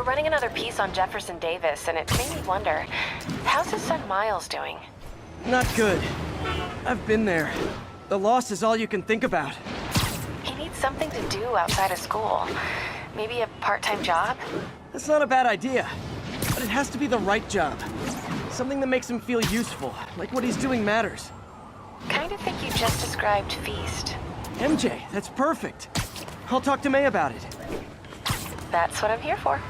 running another piece on Jefferson Davis, and it made me wonder, how's his son Miles doing? Not good. I've been there. The loss is all you can think about. He needs something to do outside of school. Maybe a part-time job? That's not a bad idea. But it has to be the right job. Something that makes him feel useful, like what he's doing matters. Kind of think you just described Feast. MJ, that's perfect. I'll talk to May about it. That's what I'm here for.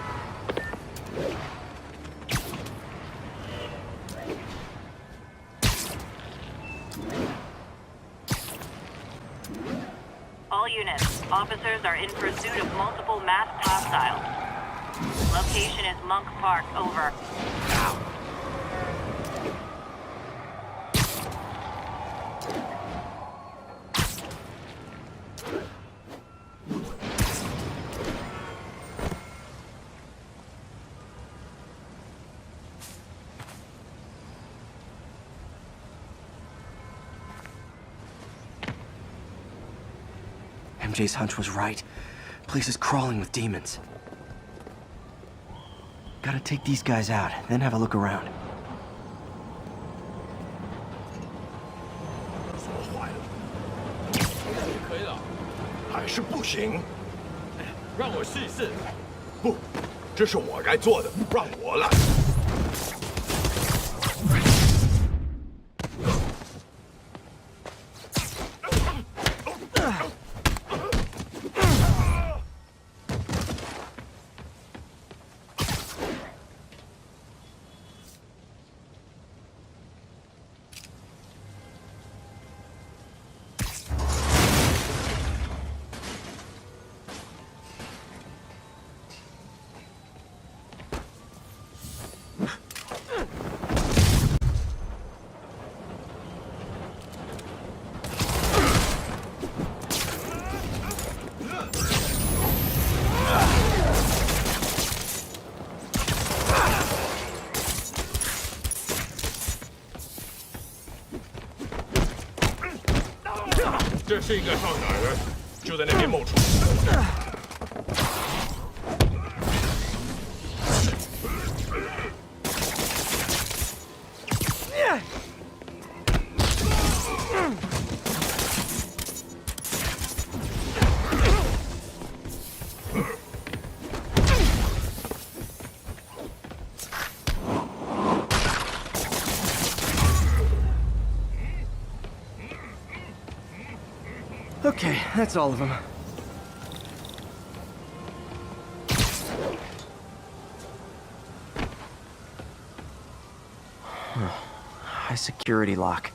All units, officers are in pursuit of multiple masked hostiles. Location is Monk Park, over. MJ's hunch was right. Place is crawling with demons. Gotta take these guys out, then have a look around. 说坏了，可以了，还是不行。让我试一试。不，这是我该做的，让我来。这是一个上哪人，就在那边冒出。Okay, that's all of them. High security lock.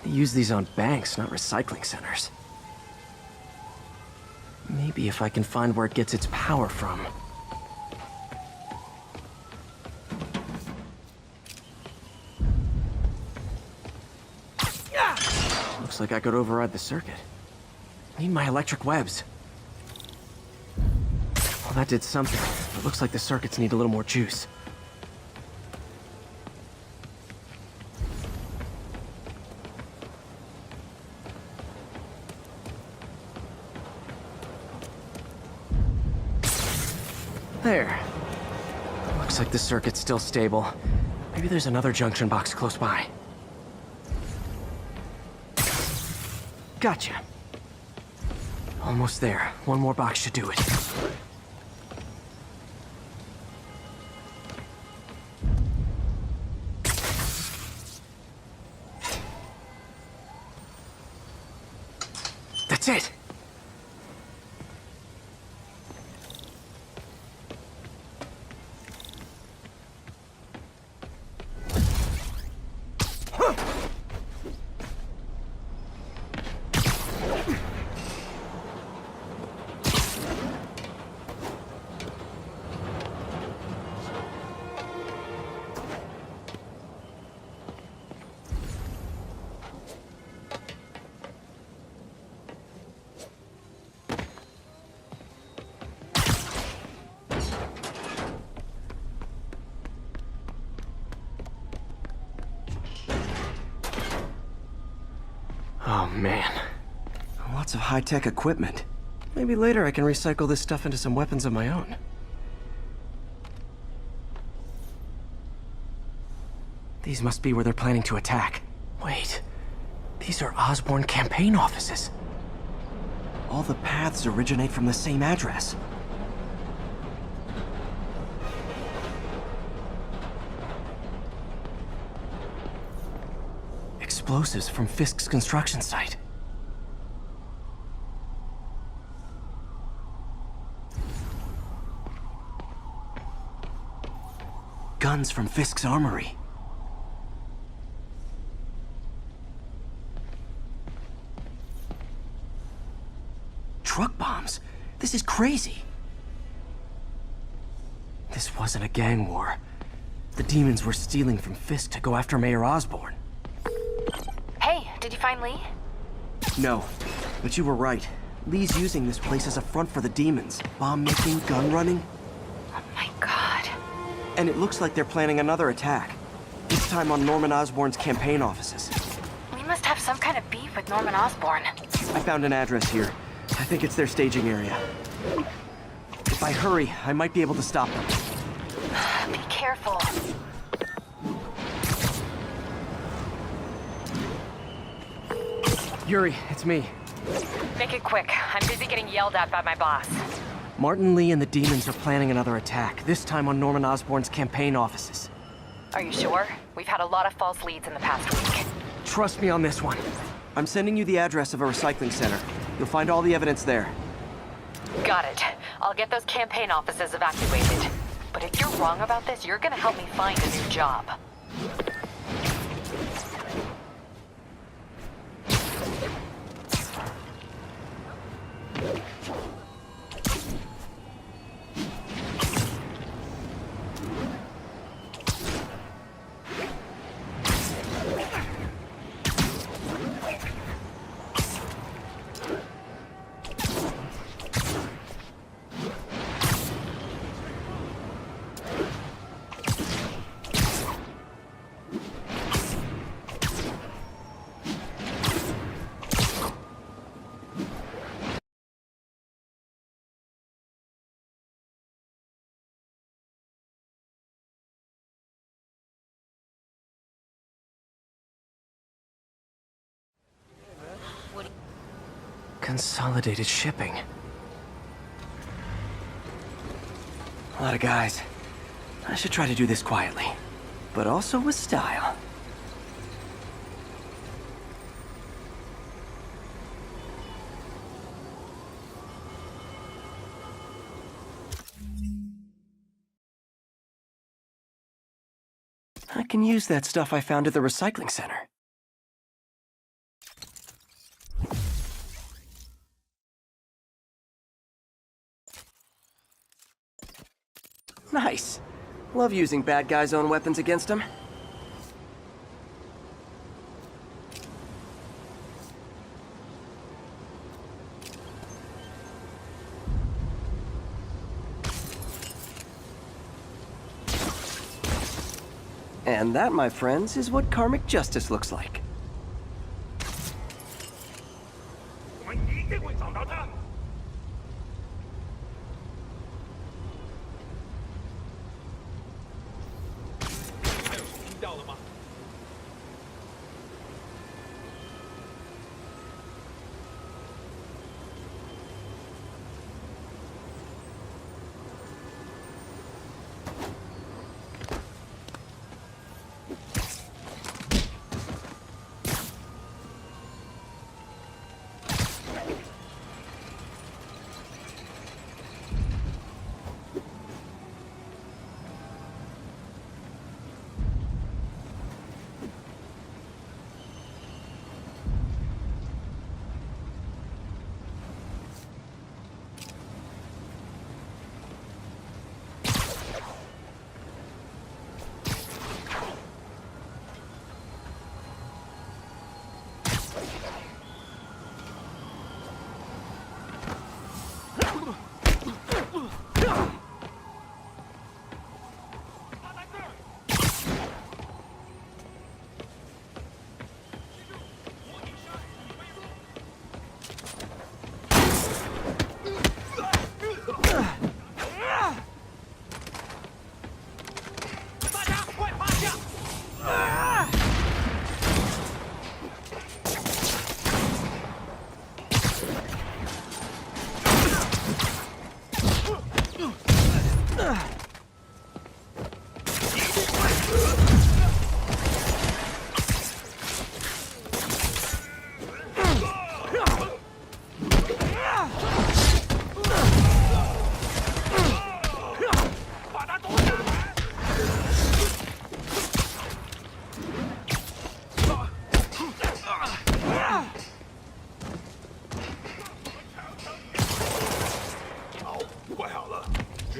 They use these on banks, not recycling centers. Maybe if I can find where it gets its power from. Looks like I could override the circuit. Need my electric webs. Well, that did something. It looks like the circuits need a little more juice. There. Looks like the circuit's still stable. Maybe there's another junction box close by. Gotcha. Almost there. One more box should do it. That's it! Oh, man. Lots of high-tech equipment. Maybe later I can recycle this stuff into some weapons of my own. These must be where they're planning to attack. Wait, these are Osborn campaign offices. All the paths originate from the same address. Explosives from Fisk's construction site. Guns from Fisk's armory. Truck bombs? This is crazy. This wasn't a gang war. The demons were stealing from Fisk to go after Mayor Osborn. Hey, did you find Lee? No, but you were right. Lee's using this place as a front for the demons. Bomb-making, gun-running. Oh my god. And it looks like they're planning another attack. This time on Norman Osborn's campaign offices. We must have some kind of beef with Norman Osborn. I found an address here. I think it's their staging area. If I hurry, I might be able to stop them. Be careful. Yuri, it's me. Make it quick. I'm busy getting yelled at by my boss. Martin Lee and the demons are planning another attack, this time on Norman Osborn's campaign offices. Are you sure? We've had a lot of false leads in the past week. Trust me on this one. I'm sending you the address of a recycling center. You'll find all the evidence there. Got it. I'll get those campaign offices evacuated. But if you're wrong about this, you're gonna help me find a new job. Consolidated shipping. A lot of guys. I should try to do this quietly, but also with style. I can use that stuff I found at the recycling center. Nice. Love using bad guys' own weapons against them. And that, my friends, is what karmic justice looks like. 我们一定会找到他。还有听到了吗？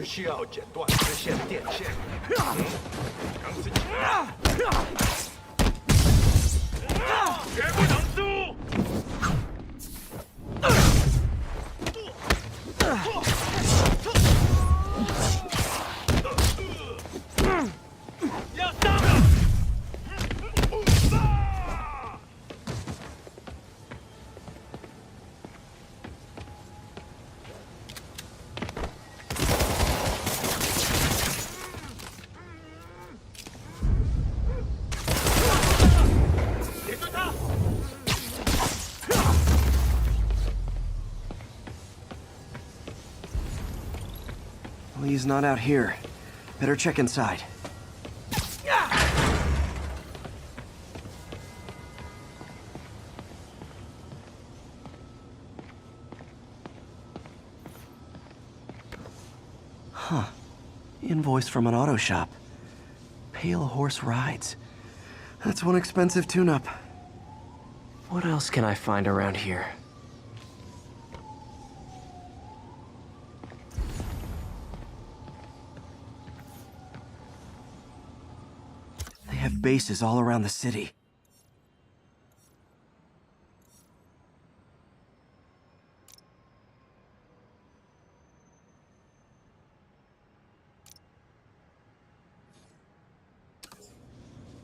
是需要剪断支线电线。钢丝球，绝不能输！要上了！别追他！ Well, he's not out here. Better check inside. Huh. Invoice from an auto shop. Pale Horse Rides. That's one expensive tune-up. What else can I find around here? They have bases all around the city.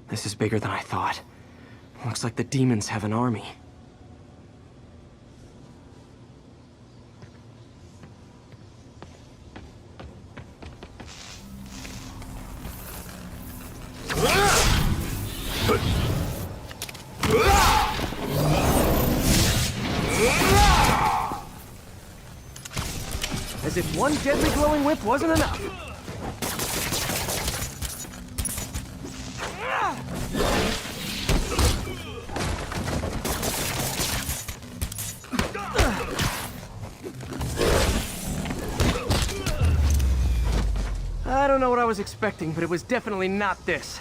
This is bigger than I thought. Looks like the demons have an army. As if one deadly glowing whip wasn't enough. I don't know what I was expecting, but it was definitely not this.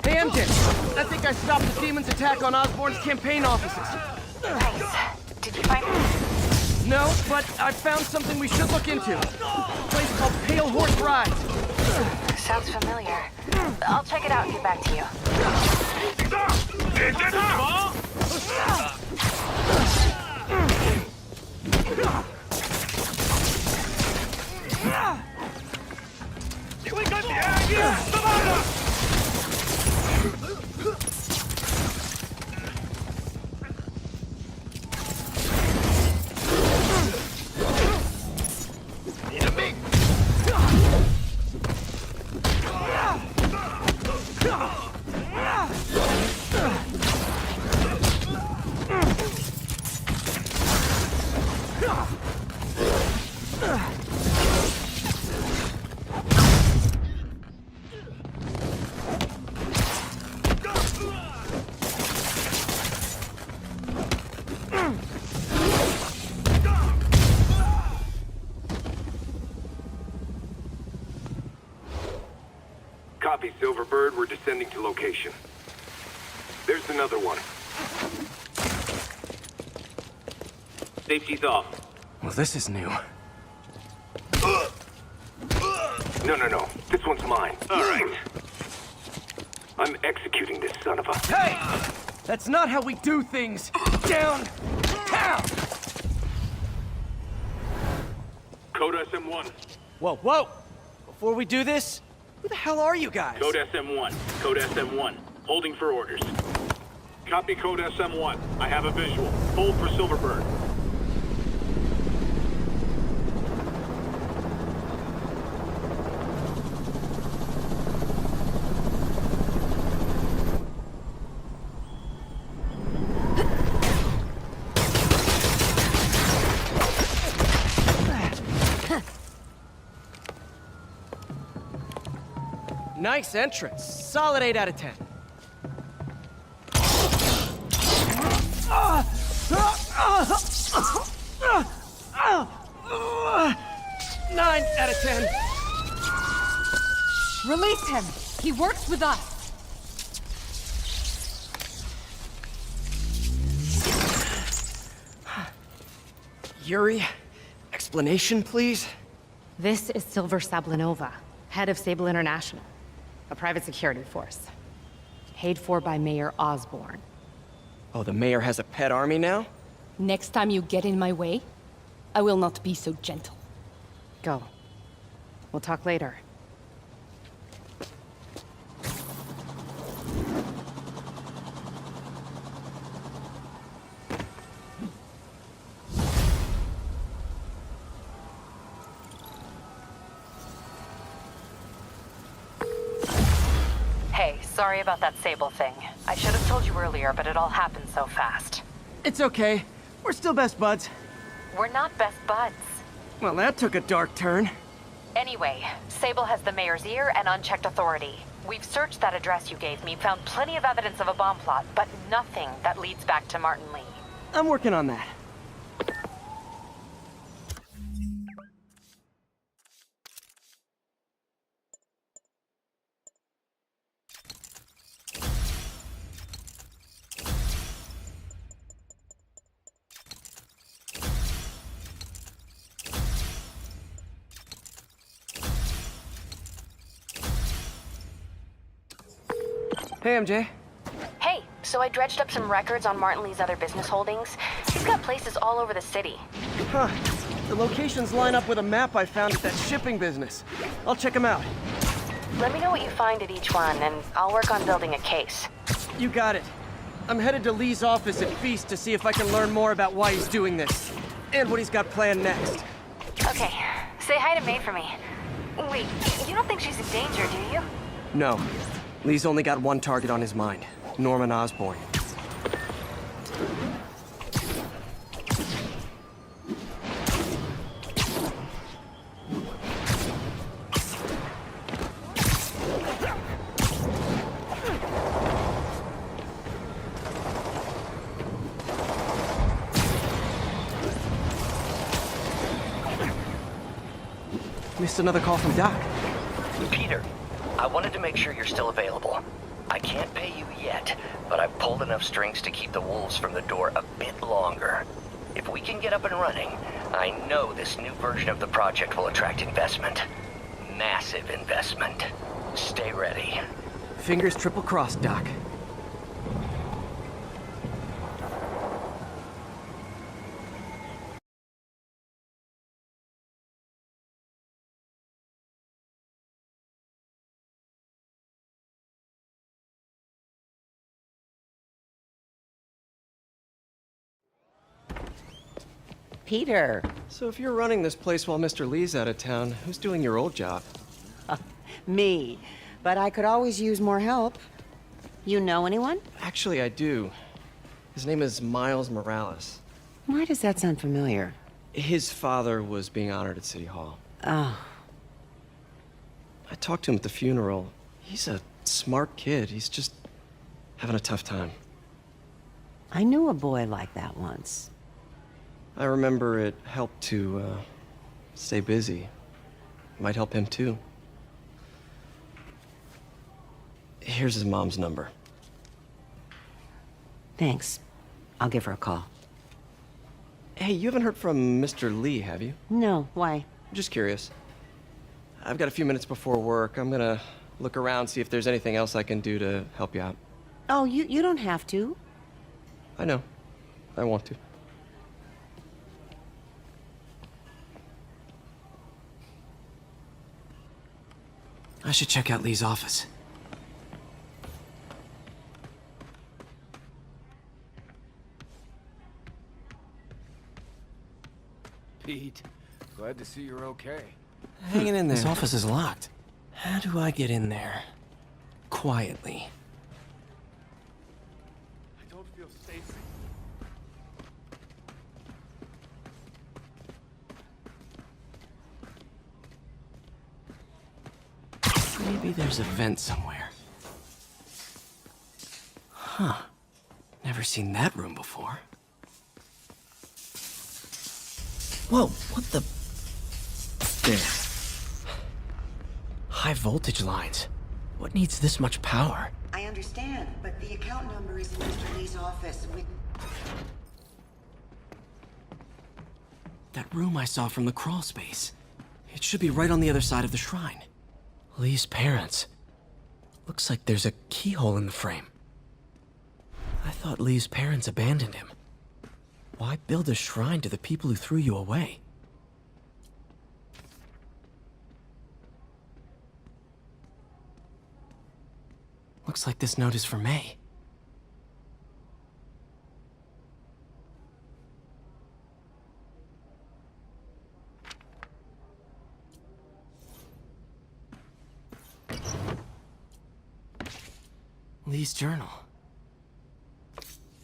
Hey, MJ! I think I stopped the demon's attack on Osborn's campaign offices. Nice. Did you find it? No, but I found something we should look into. A place called Pale Horse Rides. Sounds familiar. I'll check it out and get back to you. Copy, Silverbird. We're descending to location. There's another one. Safety's off. Well, this is new. No. This one's mine. All right. I'm executing this son of a... Hey! That's not how we do things! Down! Down! Code SM1. Whoa! Before we do this, who the hell are you guys? Code SM1. Code SM1. Holding for orders. Copy Code SM1. I have a visual. Hold for Silverbird. Nice entrance. Solid 8 out of 10. 9 out of 10. Release him! He works with us! Yuri, explanation, please? This is Silver Sablinova, head of Sable International, a private security force. Paid for by Mayor Osborne. Oh, the mayor has a pet army now? Next time you get in my way, I will not be so gentle. Go. We'll talk later. Hey, sorry about that Sable thing. I should have told you earlier, but it all happened so fast. It's okay. We're still best buds. We're not best buds. Well, that took a dark turn. Anyway, Sable has the mayor's ear and unchecked authority. We've searched that address you gave me, found plenty of evidence of a bomb plot, but nothing that leads back to Martin Lee. I'm working on that. Hey, MJ. Hey, so I dredged up some records on Martin Lee's other business holdings. He's got places all over the city. Huh. The locations line up with a map I found at that shipping business. I'll check them out. Let me know what you find at each one, and I'll work on building a case. You got it. I'm headed to Lee's office at Feast to see if I can learn more about why he's doing this. And what he's got planned next. Okay, say hi to May for me. Wait, you don't think she's in danger, do you? No. Lee's only got one target on his mind. Norman Osborn. Missed another call from Doc. Peter, I wanted to make sure you're still available. I can't pay you yet, but I've pulled enough strings to keep the wolves from the door a bit longer. If we can get up and running, I know this new version of the project will attract investment. Massive investment. Stay ready. Fingers triple crossed, Doc. Peter. So if you're running this place while Mr. Lee's out of town, who's doing your old job? Me. But I could always use more help. You know anyone? Actually, I do. His name is Miles Morales. Why does that sound familiar? His father was being honored at City Hall. Oh. I talked to him at the funeral. He's a smart kid. He's just having a tough time. I knew a boy like that once. I remember it helped to, stay busy. Might help him, too. Here's his mom's number. Thanks. I'll give her a call. Hey, you haven't heard from Mr. Lee, have you? No, why? I'm just curious. I've got a few minutes before work. I'm gonna look around, see if there's anything else I can do to help you out. Oh, you don't have to. I know. I want to. I should check out Lee's office. Pete, glad to see you're okay. Hanging in there. This office is locked. How do I get in there? Quietly. I don't feel safe. Maybe there's a vent somewhere. Huh. Never seen that room before. Whoa, what the... There. High voltage lines. What needs this much power? I understand, but the account number is in Mr. Lee's office. That room I saw from the crawl space. It should be right on the other side of the shrine. Lee's parents. Looks like there's a keyhole in the frame. I thought Lee's parents abandoned him. Why build a shrine to the people who threw you away? Looks like this note is for May. Lee's journal.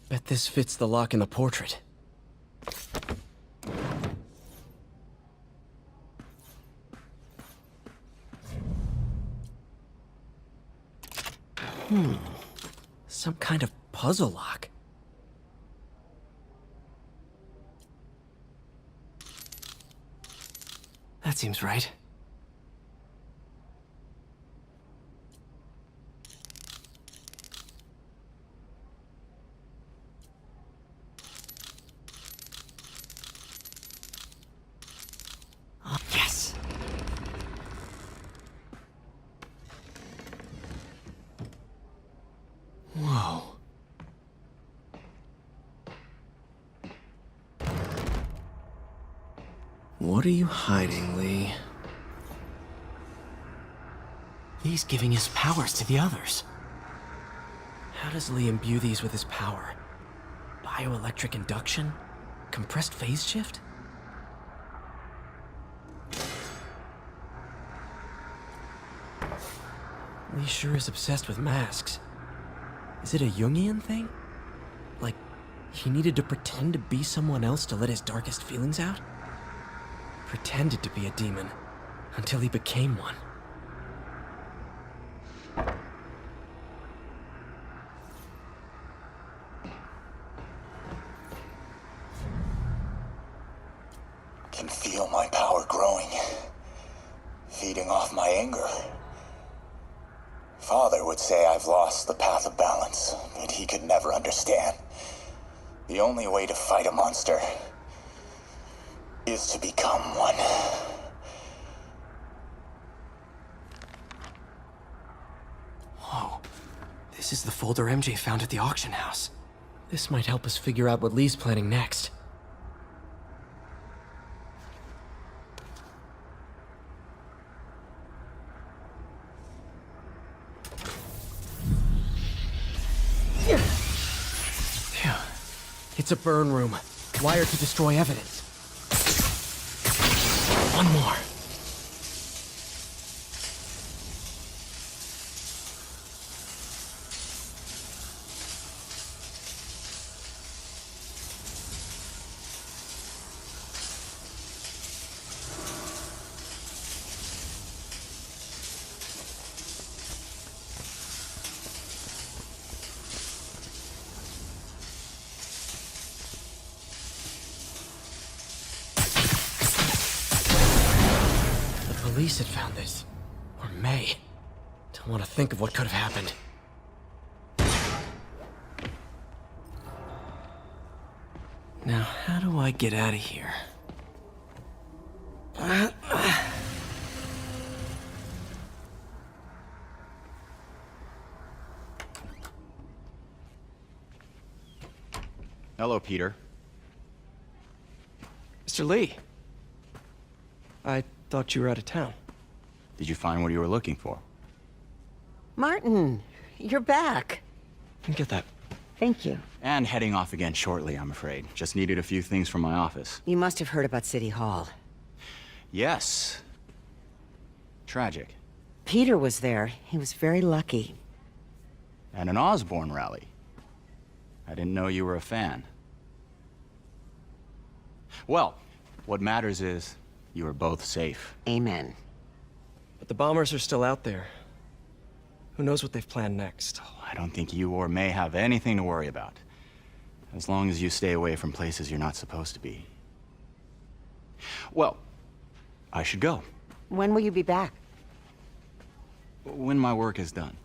Bet this fits the lock in the portrait. Some kind of puzzle lock. That seems right. Yes! Whoa. What are you hiding, Lee? Lee's giving his powers to the others. How does Lee imbue these with his power? Bioelectric induction? Compressed phase shift? Lee sure is obsessed with masks. Is it a Jungian thing? Like, he needed to pretend to be someone else to let his darkest feelings out? Pretended to be a demon, until he became one. Can feel my power growing, feeding off my anger. Father would say I've lost the path of balance, but he could never understand. The only way to fight a monster is to become one. Whoa. This is the folder MJ found at the auction house. This might help us figure out what Lee's planning next. Phew. It's a burn room, wired to destroy evidence. One more. Police had found this. Or May. Don't want to think of what could have happened. Now, how do I get out of here? Hello, Peter. Mr. Lee. I thought you were out of town. Did you find what you were looking for? Martin, you're back. Get that. Thank you. And heading off again shortly, I'm afraid. Just needed a few things from my office. You must have heard about City Hall. Yes. Tragic. Peter was there. He was very lucky. And an Osborn rally. I didn't know you were a fan. Well, what matters is you are both safe. Amen. But the bombers are still out there. Who knows what they've planned next? Oh, I don't think you or May have anything to worry about. As long as you stay away from places you're not supposed to be. Well, I should go. When will you be back? When my work is done.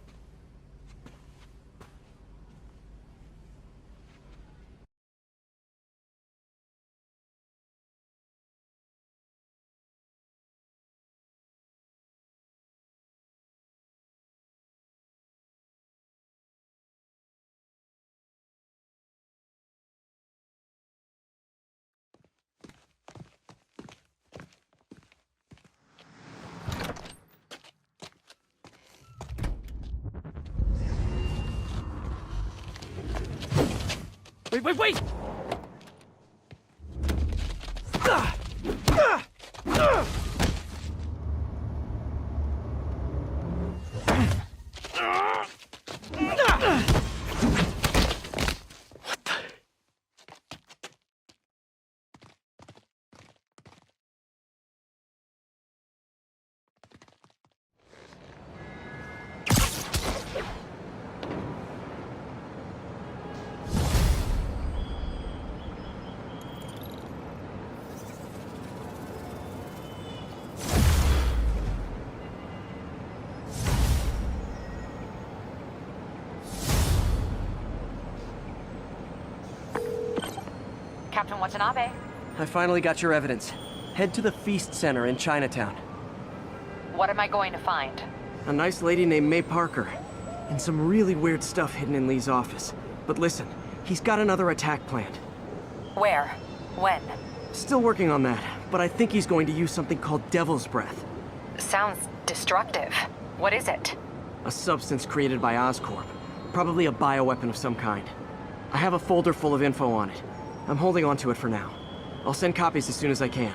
Wait! Captain Watanabe. I finally got your evidence. Head to the Feast Center in Chinatown. What am I going to find? A nice lady named May Parker. And some really weird stuff hidden in Lee's office. But listen, he's got another attack planned. Where? When? Still working on that, but I think he's going to use something called Devil's Breath. Sounds destructive. What is it? A substance created by Oscorp. Probably a bioweapon of some kind. I have a folder full of info on it. I'm holding on to it for now. I'll send copies as soon as I can.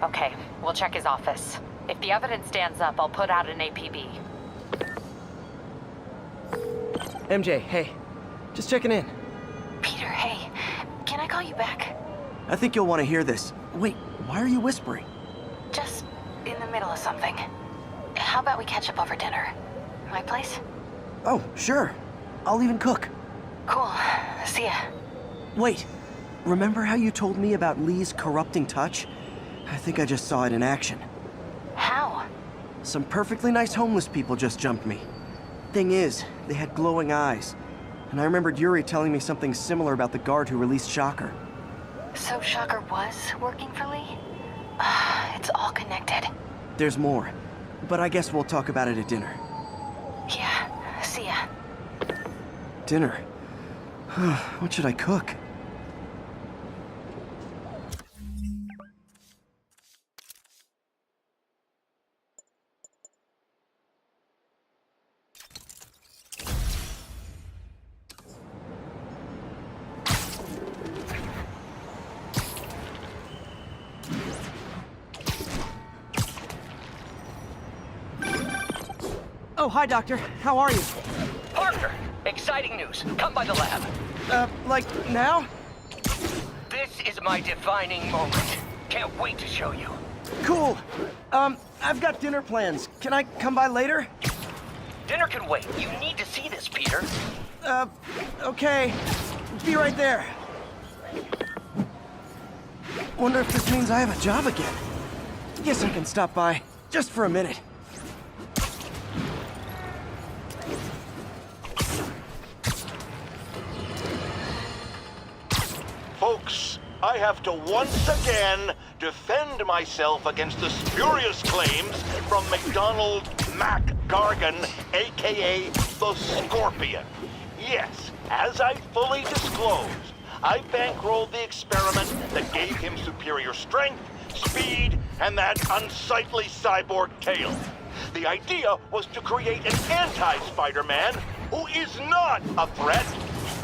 Okay, we'll check his office. If the evidence stands up, I'll put out an APB. MJ, hey. Just checking in. Peter, hey. Can I call you back? I think you'll want to hear this. Wait, why are you whispering? Just in the middle of something. How about we catch up over dinner? My place? Oh, sure. I'll even cook. Cool. See ya. Wait. Remember how you told me about Lee's corrupting touch? I think I just saw it in action. How? Some perfectly nice homeless people just jumped me. Thing is, they had glowing eyes. And I remembered Yuri telling me something similar about the guard who released Shocker. So Shocker was working for Lee? It's all connected. There's more. But I guess we'll talk about it at dinner. Yeah, see ya. Dinner? What should I cook? Oh, hi, Doctor. How are you? Parker, exciting news. Come by the lab. Like now? This is my defining moment. Can't wait to show you. Cool. I've got dinner plans. Can I come by later? Dinner can wait. You need to see this, Peter. Okay. Be right there. Wonder if this means I have a job again. Guess I can stop by, just for a minute. Folks, I have to once again defend myself against the spurious claims from McDonald Mac Gargan, aka the Scorpion. Yes, as I fully disclosed, I bankrolled the experiment that gave him superior strength, speed, and that unsightly cyborg tail. The idea was to create an anti-Spider-Man who is not a threat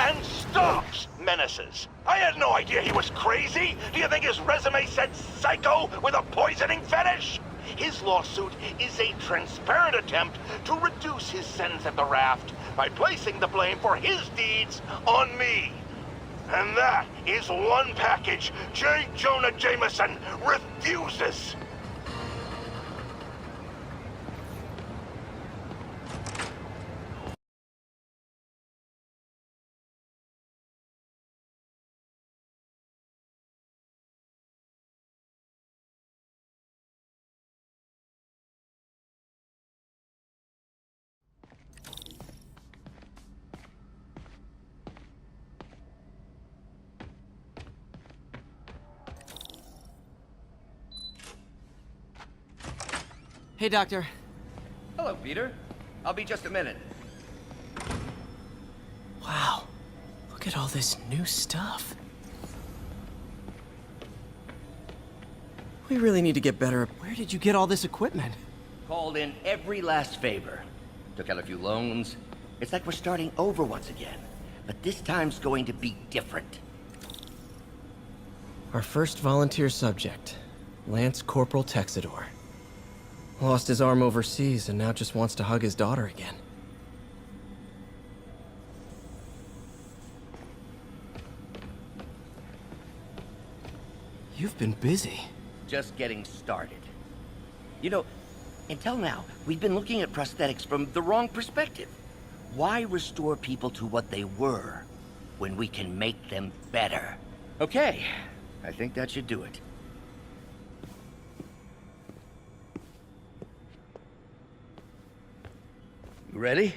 and stops menaces. I had no idea he was crazy. Do you think his resume said psycho with a poisoning fetish? His lawsuit is a transparent attempt to reduce his sentence at the raft by placing the blame for his deeds on me. And that is one package J. Jonah Jameson refuses. Hey, Doctor. Hello, Peter. I'll be just a minute. Wow. Look at all this new stuff. We really need to get better. Where did you get all this equipment? Called in every last favor. Took out a few loans. It's like we're starting over once again. but this time's going to be different. Our first volunteer subject, Lance Corporal Texador. Lost his arm overseas and now just wants to hug his daughter again. You've been busy. Just getting started. You know, until now, we've been looking at prosthetics from the wrong perspective. Why restore people to what they were when we can make them better? Okay, I think that should do it. You ready?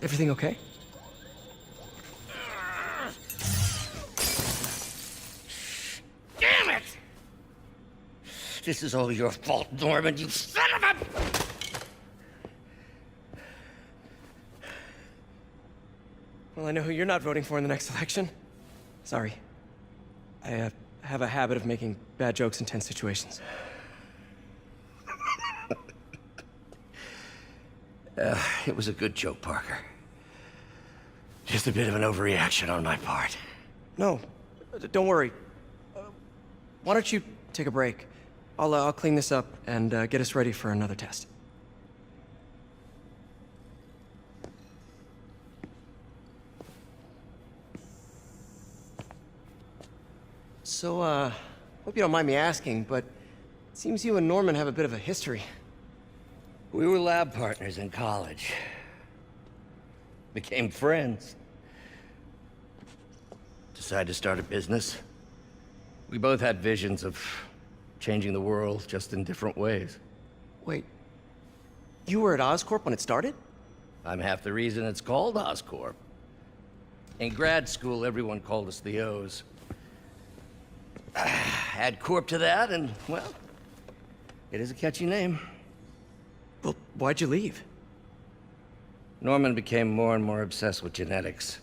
Everything okay? Damn it! This is all your fault, Norman, you son of a... Well, I know who you're not voting for in the next election. Sorry. I have a habit of making bad jokes in tense situations. It was a good joke, Parker. Just a bit of an overreaction on my part. No, don't worry. Why don't you take a break? I'll clean this up and get us ready for another test. So, hope you don't mind me asking, but it seems you and Norman have a bit of a history. We were lab partners in college. Became friends. Decided to start a business. We both had visions of changing the world, just in different ways. Wait, you were at Oscorp when it started? I'm half the reason it's called Oscorp. In grad school, everyone called us the O's. Add Corp to that, and, well, it is a catchy name. Well, why'd you leave? Norman became more and more obsessed with genetics.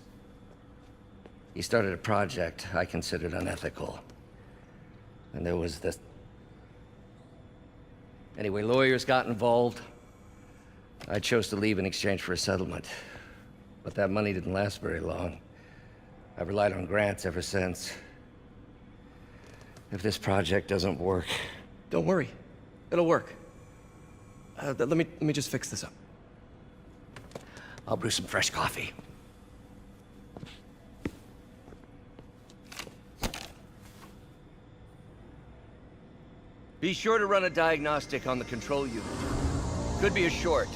He started a project I considered unethical. And there was this... Anyway, lawyers got involved. I chose to leave in exchange for a settlement. But that money didn't last very long. I've relied on grants ever since. If this project doesn't work... Don't worry. It'll work. Let me just fix this up. I'll brew some fresh coffee. Be sure to run a diagnostic on the control unit. Could be a short.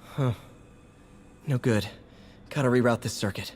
Huh. No good. Gotta reroute this circuit.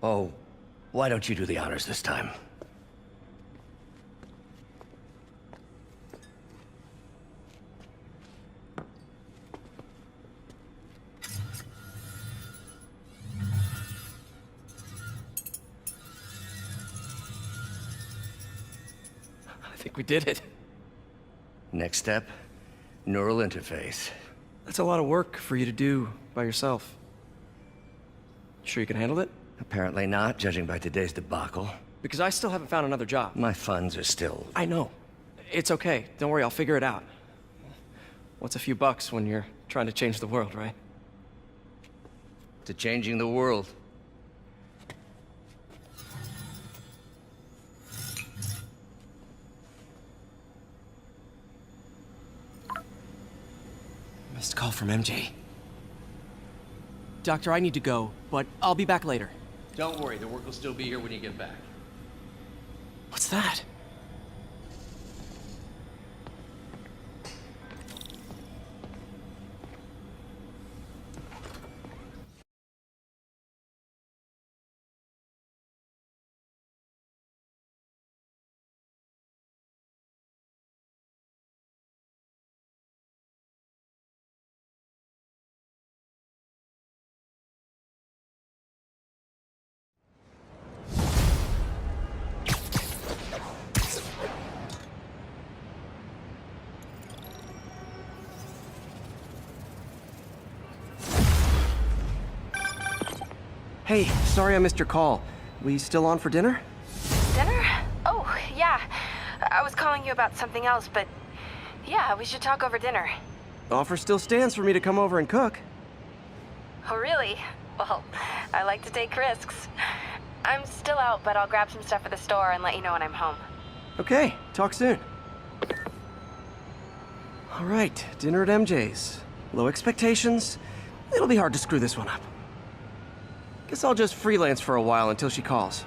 Oh, why don't you do the honors this time? I think we did it. Next step, neural interface. That's a lot of work for you to do by yourself. Sure you can handle it? Apparently not, judging by today's debacle. Because I still haven't found another job. My funds are still... I know. It's okay. Don't worry, I'll figure it out. What's a few bucks when you're trying to change the world, right? To changing the world. Missed call from MJ. Doctor, I need to go, but I'll be back later. Don't worry, the work will still be here when you get back. What's that? Hey, sorry I missed your call. We still on for dinner? Dinner? Oh, yeah. I was calling you about something else, but yeah, we should talk over dinner. Offer still stands for me to come over and cook. Oh, really? Well, I like to take risks. I'm still out, but I'll grab some stuff at the store and let you know when I'm home. Okay, talk soon. All right, dinner at MJ's. Low expectations. It'll be hard to screw this one up. Guess I'll just freelance for a while until she calls.